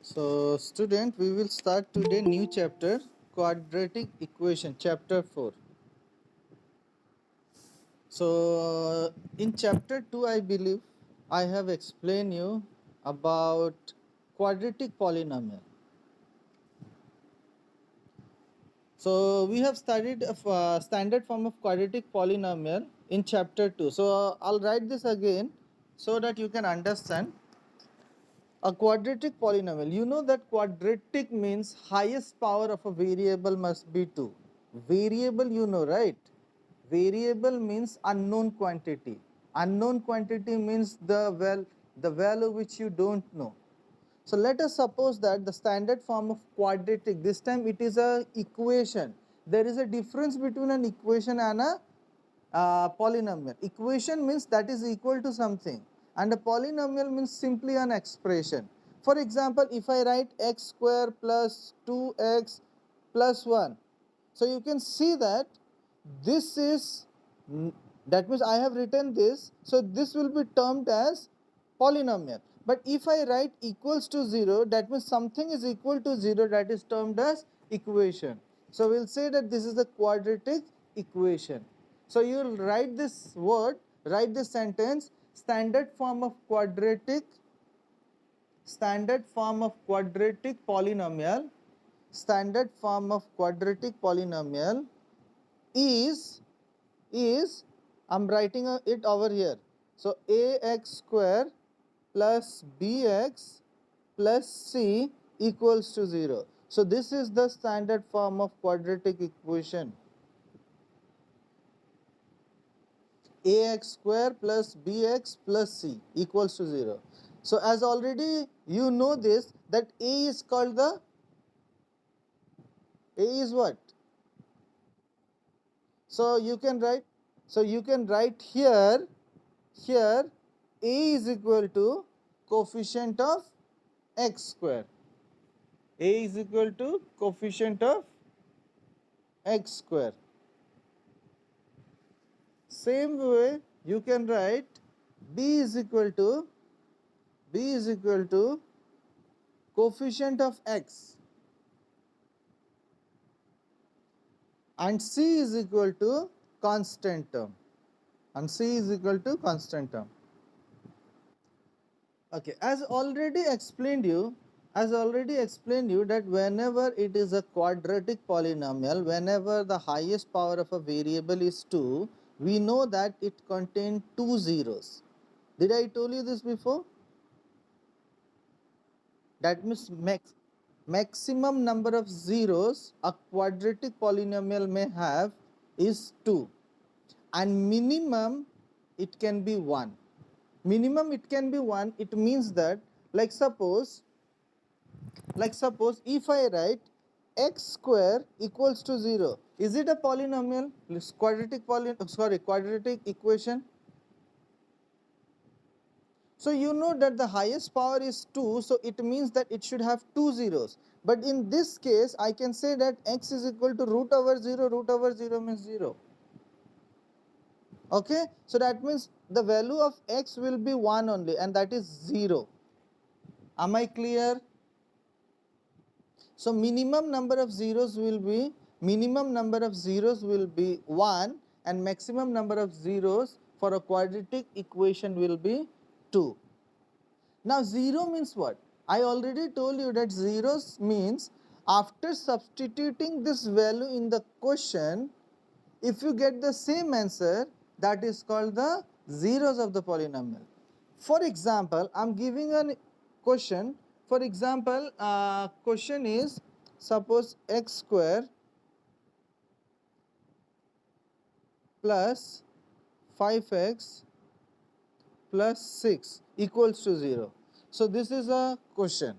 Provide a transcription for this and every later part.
So student, we will start today new chapter, quadratic equation, chapter 4. So in chapter 2 I believe I have explained you about quadratic polynomial. So we have studied a standard form of quadratic polynomial in chapter 2. So I'll write this again so that you can understand. A quadratic polynomial. You know that quadratic means highest power of a variable must be 2. Variable you know, right? Variable means unknown quantity. Unknown quantity means the value which you don't know. So let us suppose that the standard form of quadratic, this time it is a equation. There is a difference between an equation and a polynomial. Equation means that is equal to something, and a polynomial means simply an expression. For example, if I write x square plus 2x plus 1, so you can see that this is, that means I have written this, so this will be termed as polynomial. But if I write equals to 0, that means something is equal to 0, that is termed as equation. So we'll say that this is the quadratic equation. So you will write this word, write this sentence, standard form of quadratic polynomial, standard form of quadratic polynomial is I'm writing it over here. So ax square plus bx plus c equals to 0. So this is the standard form of quadratic equation. Ax square plus bx plus c equals to 0. So as already you know this, that a is called the, a is what? So you can write here a is equal to coefficient of x square. A is equal to coefficient of x square. Same way you can write b is equal to coefficient of x, and c is equal to constant term, Okay, as already explained you that whenever it is a quadratic polynomial, whenever the highest power of a variable is 2, we know that it contains two zeros. Did I tell you this before? That means maximum number of zeros a quadratic polynomial may have is 2, and minimum it can be 1. Minimum it can be 1, it means that, like suppose if I write x square equals to 0, is it a polynomial? Quadratic equation. So you know that the highest power is 2, so it means that it should have two zeros. But in this case, I can say that x is equal to root over 0, root over 0 means 0. Okay, so that means the value of x will be 1 only, and that is 0. Am I clear? So minimum number of zeros will be 1, and maximum number of zeros for a quadratic equation will be 2. Now 0 means what? I already told you that zeros means after substituting this value in the question, if you get the same answer, that is called the zeros of the polynomial. For example, I am giving a question. For example, question is, suppose x square plus 5x plus 6 equals to 0. So this is a question.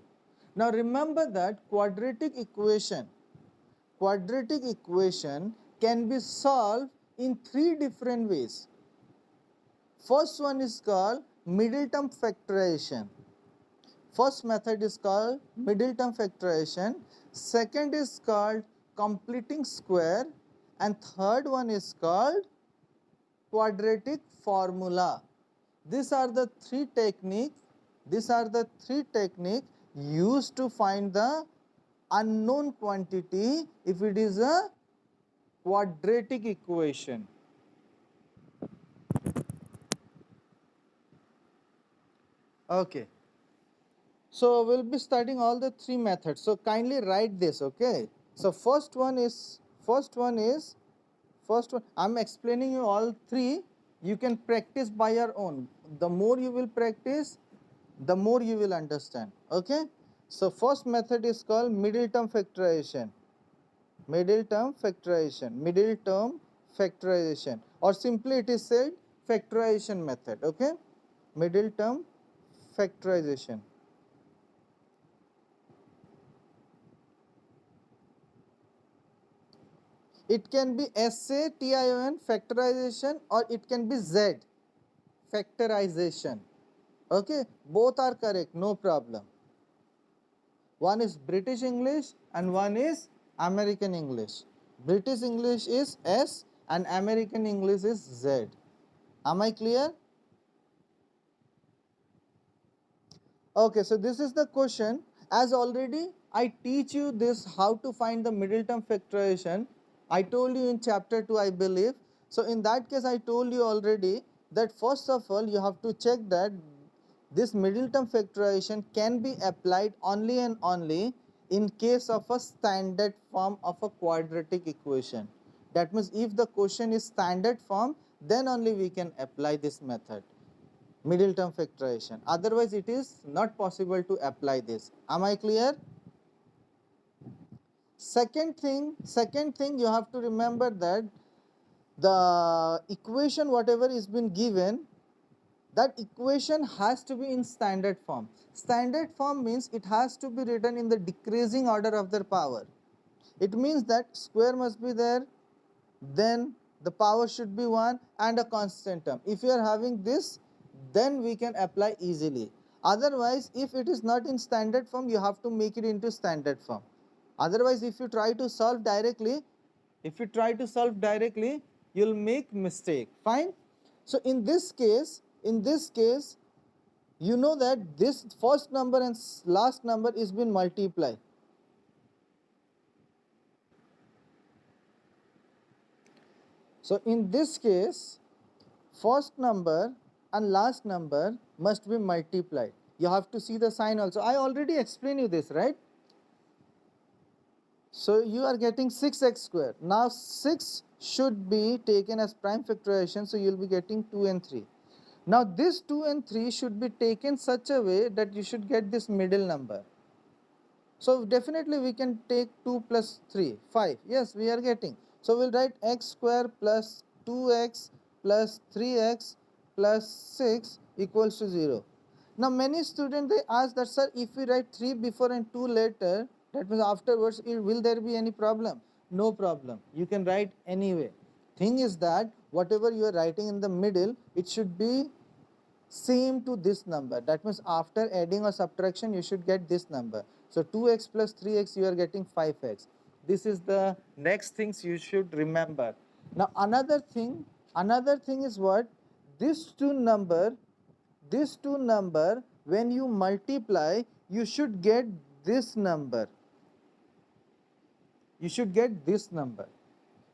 Now remember that quadratic equation can be solved in three different ways. First one is called middle term factorization. First method is called middle term factorization. Second is called completing square, and third one is called quadratic formula. These are the three techniques used to find the unknown quantity if it is a quadratic equation. Okay. So we'll be studying all the three methods. So kindly write this, okay? So first one I'm explaining you all three. You can practice by your own. The more you will practice, the more you will understand. Okay? So first method is called middle term factorization. Middle term factorization. Middle term factorization. Or simply it is said factorization method. Okay? Middle term factorization. It can be SATION factorization or it can be Z factorization. Okay, both are correct, no problem. One is British English and one is American English. British English is S and American English is Z. Am I clear? Okay, so this is the question. As already I teach you this how to find the middle term factorization. I told you in chapter 2, I believe. So in that case I told you already that first of all you have to check that this middle term factorization can be applied only and only in case of a standard form of a quadratic equation. That means if the question is standard form, then only we can apply this method, middle term factorization. Otherwise it is not possible to apply this. Am I clear? Second thing you have to remember that the equation whatever is been given, that equation has to be in standard form. Standard form means it has to be written in the decreasing order of their power. It means that square must be there, then the power should be 1 and a constant term. If you are having this, then we can apply easily. Otherwise, if it is not in standard form, you have to make it into standard form. Otherwise, if you try to solve directly, you'll make mistake. Fine. So in this case, you know that this first number and last number is been multiplied. So in this case, first number and last number must be multiplied. You have to see the sign also. I already explained you this, right? So you are getting 6x square. Now 6 should be taken as prime factorization, so you will be getting 2 and 3. Now this 2 and 3 should be taken such a way that you should get this middle number. So definitely we can take 2 plus 3, 5. Yes, we are getting. So we'll write x square plus 2x plus 3x plus 6 equals to 0. Now many students they ask that, sir, if we write 3 before and 2 later, that means afterwards, will there be any problem? No problem. You can write anyway. Thing is that whatever you are writing in the middle, it should be same to this number. That means after adding or subtraction you should get this number. So 2x plus 3x you are getting 5x. This is the next things you should remember. Now another thing is what? This two number when you multiply you should get this number. You should get this number.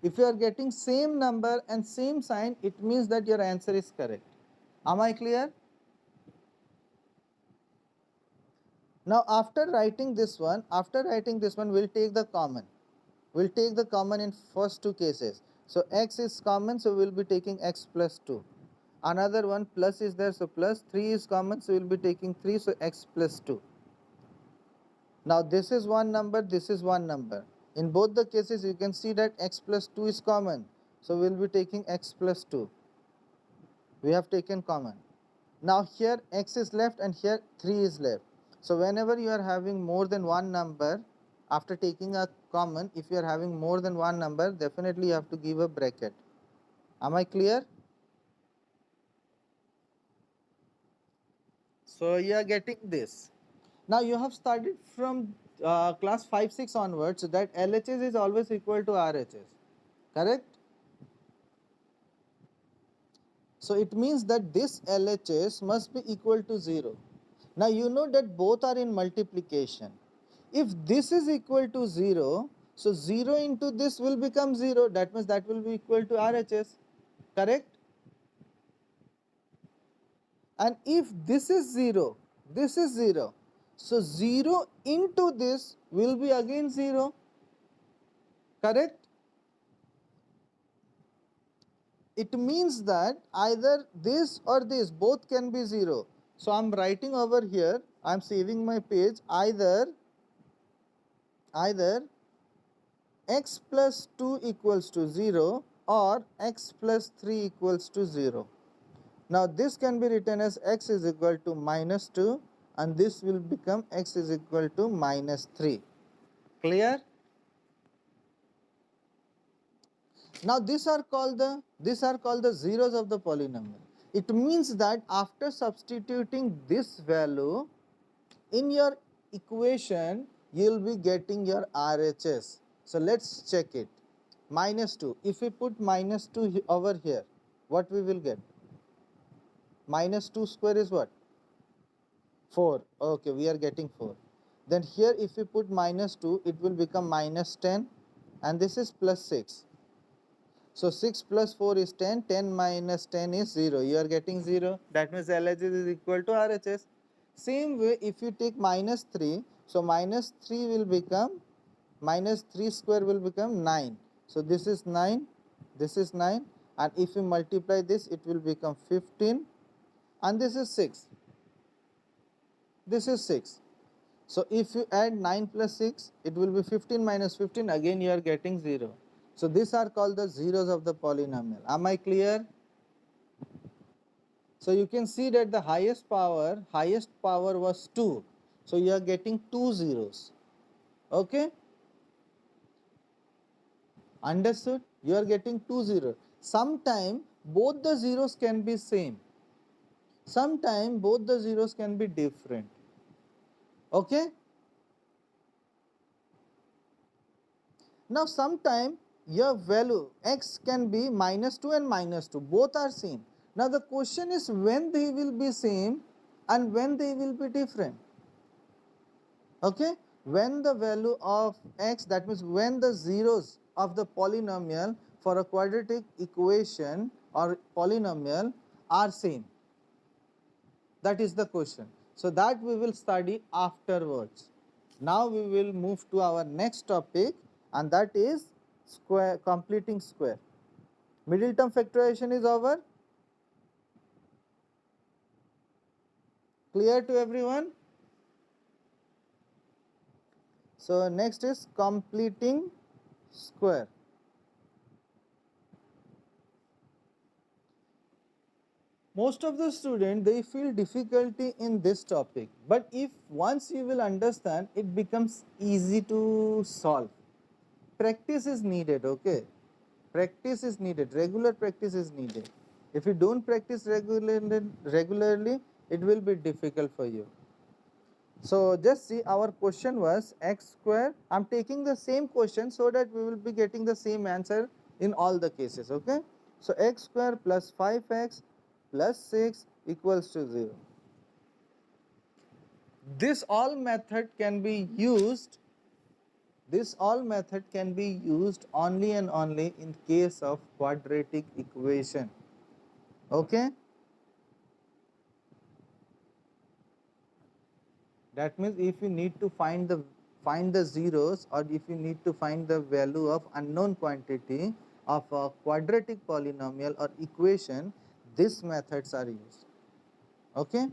If you are getting same number and same sign, it means that your answer is correct. Am I clear? Now after writing this one, we'll take the common. We'll take the common in first two cases. So x is common, so we'll be taking x plus 2. Another one plus is there, so plus 3 is common, so we'll be taking 3, so x plus 2. Now this is one number, this is one number. In both the cases you can see that x plus 2 is common. So we'll be taking x plus 2. We have taken common. Now here x is left and here 3 is left. So whenever you are having more than one number, after taking a common, if you are having more than one number, definitely you have to give a bracket. Am I clear? So you are getting this. Now you have studied from class 5, 6 onwards that LHS is always equal to RHS. Correct? So it means that this LHS must be equal to 0. Now you know that both are in multiplication. If this is equal to 0, so 0 into this will become 0, that means that will be equal to RHS, correct? And if this is 0, this is 0, so 0 into this will be again 0, correct? It means that either this or this both can be 0. So I am writing over here, I am saving my page, either x plus 2 equals to 0 or x plus 3 equals to 0. Now this can be written as x is equal to minus 2 and this will become x is equal to minus 3. Clear? Now these are called the zeros of the polynomial. It means that after substituting this value in your equation, you will be getting your RHS. So let's check it. Minus 2. If we put minus 2 over here, what we will get? Minus 2 square is what? 4. Okay, we are getting 4. Then here if we put minus 2, it will become minus 10 and this is plus 6. So 6 plus 4 is 10, 10 minus 10 is 0, you are getting 0, that means LHS is equal to RHS. Same way if you take minus 3, so minus 3 will become, minus 3 square will become 9. So this is 9, this is 9 and if you multiply this it will become 15 and this is 6, this is 6. So if you add 9 plus 6, it will be 15 minus 15, again you are getting 0. So these are called the zeros of the polynomial. Am I clear? So you can see that the highest power was 2. So you are getting 2 zeros. Okay? Understood? You are getting 2 zeros. Sometime both the zeros can be same. Sometime both the zeros can be different. Okay? Now sometime your value x can be minus 2 and minus 2, both are same. Now the question is when they will be same and when they will be different. Okay, when the value of x, that means when the zeros of the polynomial for a quadratic equation or polynomial are same, that is the question. So that we will study afterwards. Now we will move to our next topic and that is square, completing square. Middle term factorization is over. Clear to everyone? So next is completing square. Most of the students, they feel difficulty in this topic, but if once you will understand, it becomes easy to solve. Practice is needed, okay? Practice is needed, regular practice is needed. If you don't practice regularly, it will be difficult for you. So just see, our question was x square. I am taking the same question so that we will be getting the same answer in all the cases, okay? So x square plus 5x plus 6 equals to 0. This all method can be used, only and only in case of quadratic equation, okay? That means if you need to find the zeros, or if you need to find the value of unknown quantity of a quadratic polynomial or equation, these methods are used. Okay?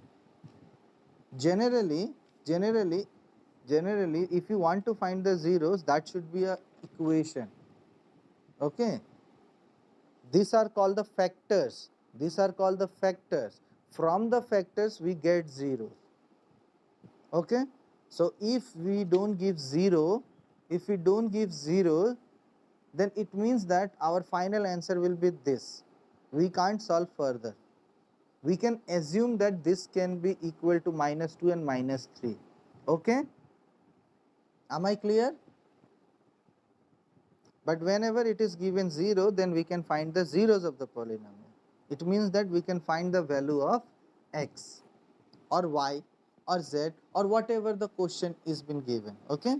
Generally, if you want to find the zeros, that should be a equation. Okay? These are called the factors. From the factors we get zeros. Okay, so if we don't give 0, then it means that our final answer will be this. We can't solve further. We can assume that this can be equal to minus 2 and minus 3. Okay, am I clear? But whenever it is given 0, then we can find the zeros of the polynomial. It means that we can find the value of x or y or z or whatever the question is been given. Okay.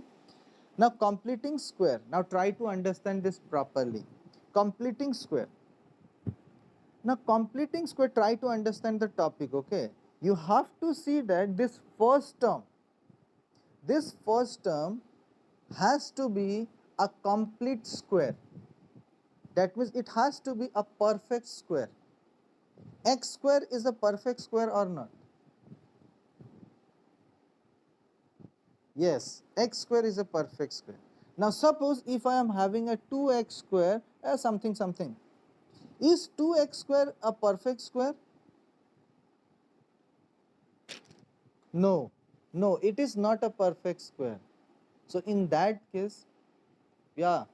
Now completing square. Now try to understand this properly. Completing square. Now completing square, try to understand the topic. Okay. You have to see that this first term has to be a complete square. That means it has to be a perfect square. X square is a perfect square or not? Yes, x square is a perfect square. Now suppose if I am having a 2x square something something. Is 2x square a perfect square? No, no, it is not a perfect square. So in that case, yeah,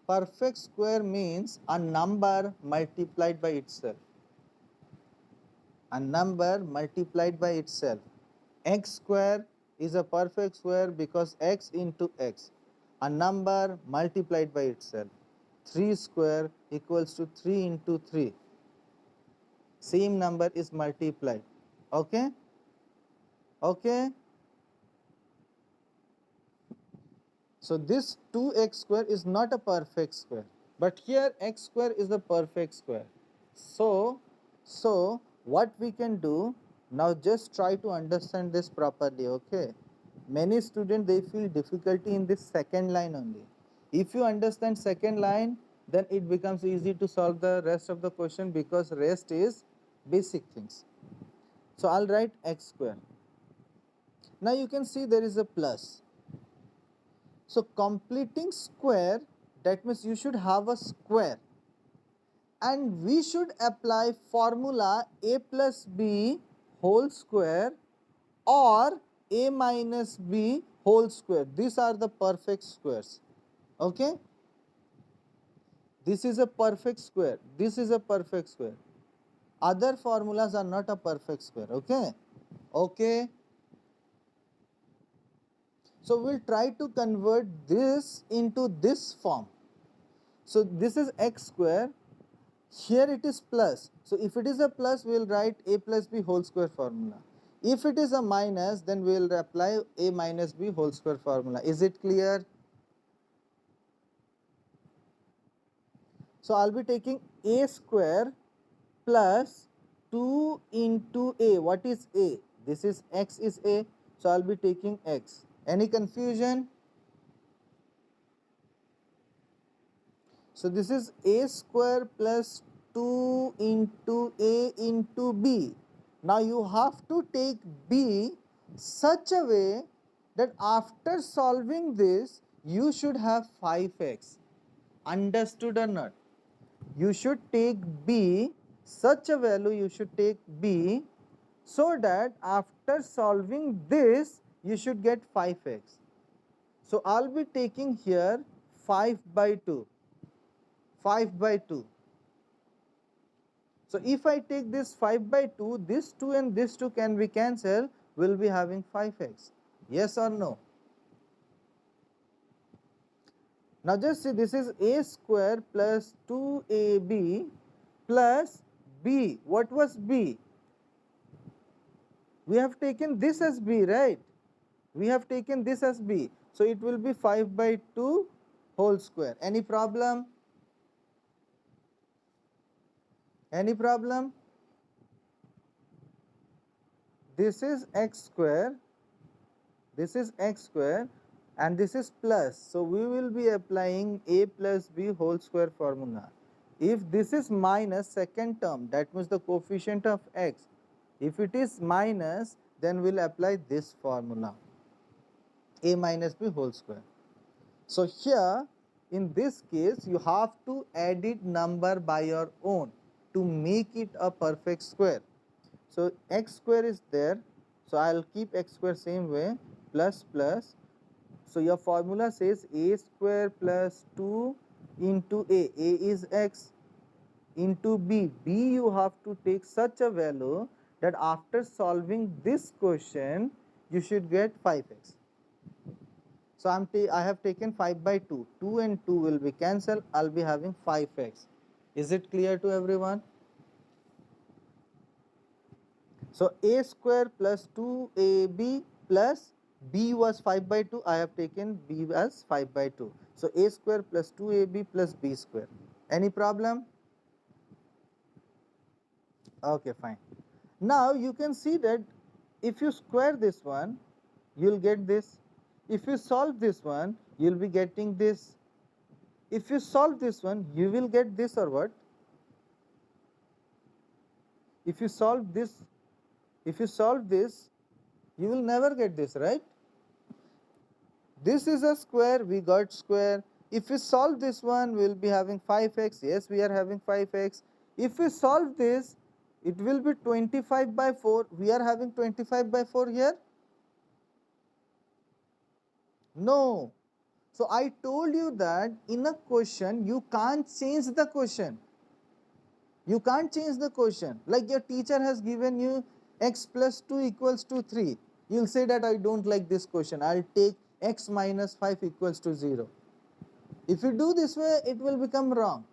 perfect square means a number multiplied by itself. A number multiplied by itself. X square is a perfect square because x into x, a number multiplied by itself. 3 square equals to 3 into 3, same number is multiplied. Okay. Okay. So this 2x square is not a perfect square, but here x square is a perfect square. So what we can do now, just try to understand this properly. Okay. Many students, they feel difficulty in this second line only. If you understand second line, then it becomes easy to solve the rest of the question because rest is basic things. So I'll write x square. Now you can see there is a plus. So completing square, that means you should have a square, and we should apply formula a plus b whole square or a minus b whole square. These are the perfect squares. Okay. This is a perfect square. This is a perfect square. Other formulas are not a perfect square. Okay. Okay. So we'll try to convert this into this form. So this is x square. Here it is plus. So if it is a plus, we will write a plus b whole square formula. If it is a minus, then we will apply a minus b whole square formula. Is it clear? So I'll be taking a square plus 2 into a. What is a? This is x is a. So I'll be taking x. Any confusion? So this is a square plus 2 into a into b. Now you have to take b such a way that after solving this, you should have 5x. Understood or not? You should take b, such a value you should take b, so that after solving this, you should get 5x. So I'll be taking here 5 by 2. 5 by 2. So if I take this 5 by 2, this 2 and this 2 can be cancelled, we'll be having 5x. Yes or no? Now just see, this is a square plus 2ab plus b. What was b? We have taken this as b, right? We have taken this as b. So it will be 5 by 2 whole square. Any problem? Any problem? This is x square, this is x square, and this is plus. So we will be applying a plus b whole square formula. If this is minus second term, that means the coefficient of x, if it is minus, then we will apply this formula, a minus b whole square. So here in this case, you have to edit number by your own to make it a perfect square. So x square is there, so I will keep x square same way, plus plus. So your formula says a square plus 2 into a is x, into b. B you have to take such a value that after solving this question, you should get 5x. So I have taken 5 by 2. 2 and 2 will be cancelled. I'll be having 5x. Is it clear to everyone? So a square plus 2ab plus b was 5 by 2. I have taken b as 5 by 2. So a square plus 2ab plus b square. Any problem? Okay, fine. Now you can see that if you square this one, you will get this. If you solve this one, you will be getting this. If you solve this one, you will get this, or what? If you solve this, if you solve this, you will never get this, right? This is a square, we got square. If we solve this one, we will be having 5x. Yes, we are having 5x. If we solve this, it will be 25 by 4. We are having 25 by 4 here. No. So I told you that in a question, you can't change the question. You can't change the question. Like your teacher has given you x plus 2 equals to 3. You'll say that I don't like this question. I'll take x minus 5 equals to 0. If you do this way, it will become wrong.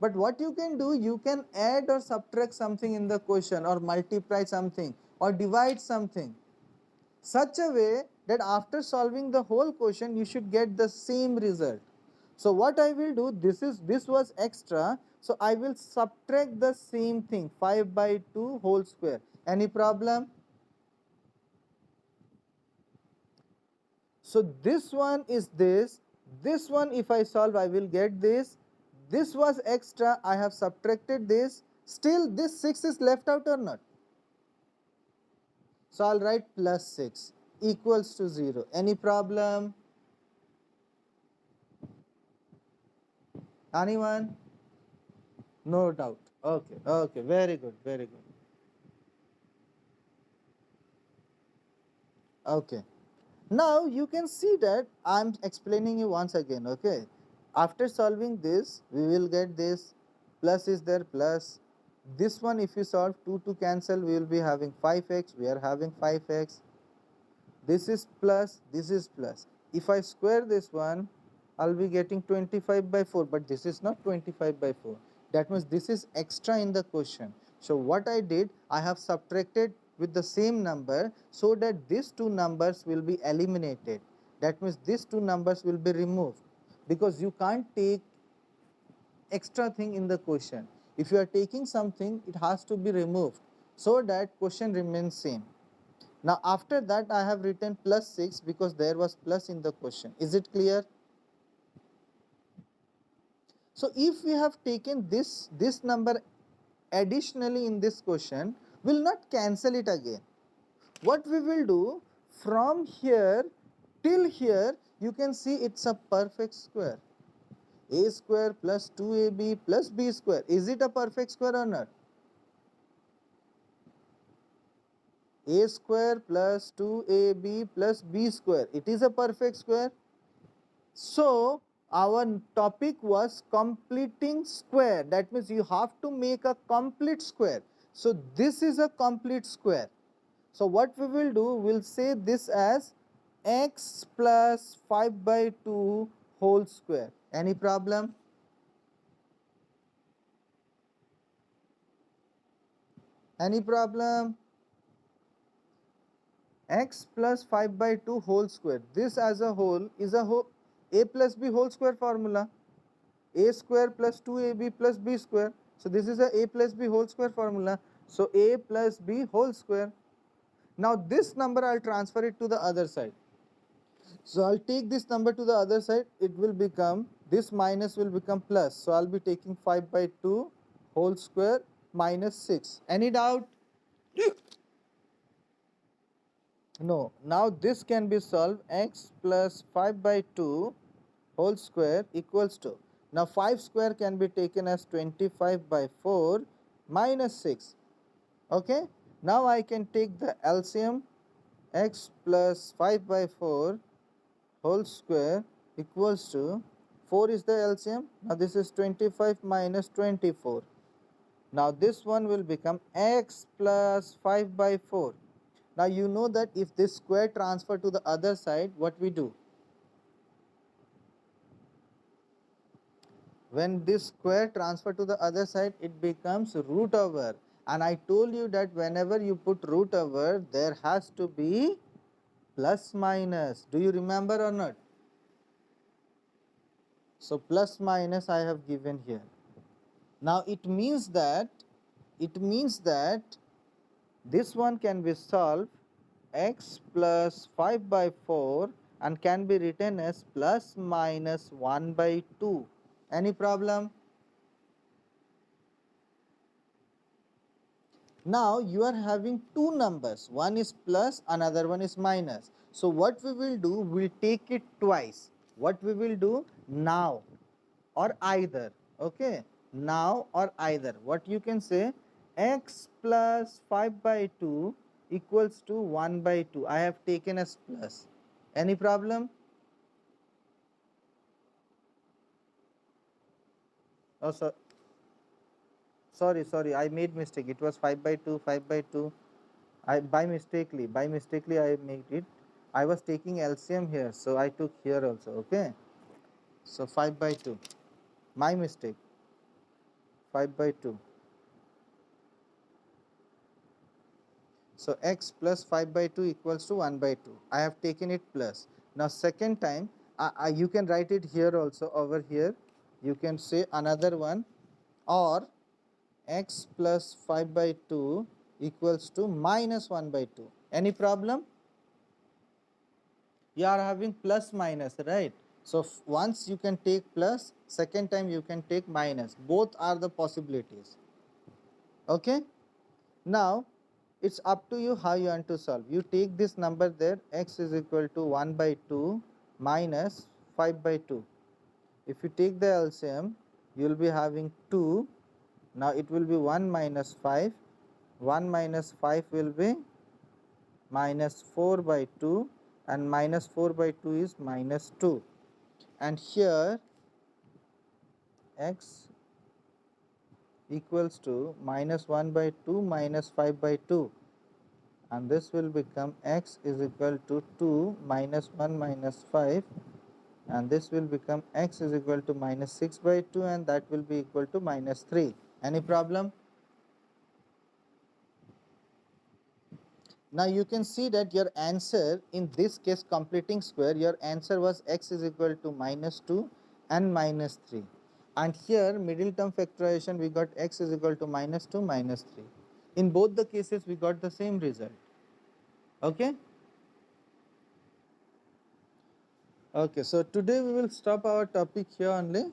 But what you can do, you can add or subtract something in the question, or multiply something, or divide something, such a way that after solving the whole question, you should get the same result. So what I will do, this was extra, so I will subtract the same thing, 5 by 2 whole square. Any problem? So this one is this one if I solve, I will get this was extra, I have subtracted this, still this 6 is left out or not? So I'll write plus 6 equals to 0. Any problem? Anyone? No doubt. Okay, okay, very good, very good. Okay. Now you can see that I am explaining you once again, okay. After solving this, we will get this, plus is there, plus. This one if you solve, 2 to cancel, we will be having 5x, we are having 5x. This is plus, this is plus. If I square this one, I'll be getting 25 by 4, but this is not 25 by 4. That means this is extra in the question. So what I did, I have subtracted with the same number so that these two numbers will be eliminated. That means these two numbers will be removed, because you can't take extra thing in the question. If you are taking something, it has to be removed so that question remains same. Now after that I have written plus 6 because there was plus in the question. Is it clear? So if we have taken this number additionally in this question, we will not cancel it again. What we will do, from here till here, you can see it's a perfect square. A square plus 2ab plus b square. Is it a perfect square or not? A square plus 2ab plus b square. It is a perfect square. So our topic was completing square. That means you have to make a complete square. So this is a complete square. So what we will do, we'll say this as x plus 5 by 2 whole square. Any problem? Any problem? X plus 5 by 2 whole square. This as a whole is a plus b whole square formula. A square plus 2ab plus b square. So this is a plus b whole square formula. So a plus b whole square. Now this number I'll transfer it to the other side. So I'll take this number to the other side. It will become, this minus will become plus. So I'll be taking 5 by 2 whole square minus 6. Any doubt? No. Now this can be solved. X plus 5 by 2 whole square equals to, now 5 square can be taken as 25 by 4 minus 6. Okay. Now I can take the LCM. X plus 5 by 4 whole square equals to, 4 is the LCM. Now this is 25 minus 24. Now this one will become x plus 5 by 4. Now you know that if this square transfer to the other side, what we do? When this square transfer to the other side, it becomes root over, and I told you that whenever you put root over, there has to be plus minus. Do you remember or not? So plus minus I have given here. Now it means that this one can be solved x plus 5 by 4 and can be written as plus minus 1 by 2. Any problem? Now you are having two numbers, one is plus, another one is minus. So what we will do, we'll take it twice. What we will do now or either, okay, now or either. What you can say, x plus 5 by 2 equals to 1 by 2. I have taken as plus. Any problem? Oh, sorry, I made mistake. It was 5 by 2, 5 by 2. I by mistakenly I made it. I was taking LCM here, so I took here also. Okay, so 5 by 2, my mistake. 5 by 2. So x plus 5 by 2 equals to 1 by 2. I have taken it plus. Now second time, you can write it here also. Over here you can say another one, or x plus 5 by 2 equals to minus 1 by 2. Any problem? You are having plus minus, right? So once you can take plus, second time you can take minus. Both are the possibilities. Okay, now it's up to you how you want to solve. You take this number there, x is equal to 1 by 2 minus 5 by 2. If you take the LCM, you will be having 2. Now it will be 1 minus 5. 1 minus 5 will be minus 4 by 2, and minus 4 by 2 is minus 2. And here x equals to minus 1 by 2 minus 5 by 2, and this will become x is equal to 2 minus 1 minus 5, and this will become x is equal to minus 6 by 2, and that will be equal to minus 3. Any problem? Now you can see that your answer in this case, completing square, your answer was x is equal to minus 2 and minus 3. And here middle term factorization, we got x is equal to minus 2 minus 3. In both the cases we got the same result. Okay. Okay, so today we will stop our topic here only.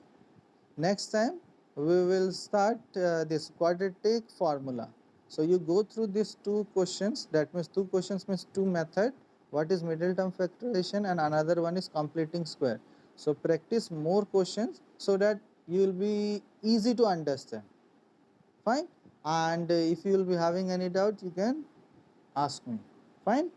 Next time we will start this quadratic formula. So you go through these two questions, that means two questions means two method. What is middle term factorization, and another one is completing square. So practice more questions so that you will be easy to understand. Fine. And if you will be having any doubt, you can ask me. Fine.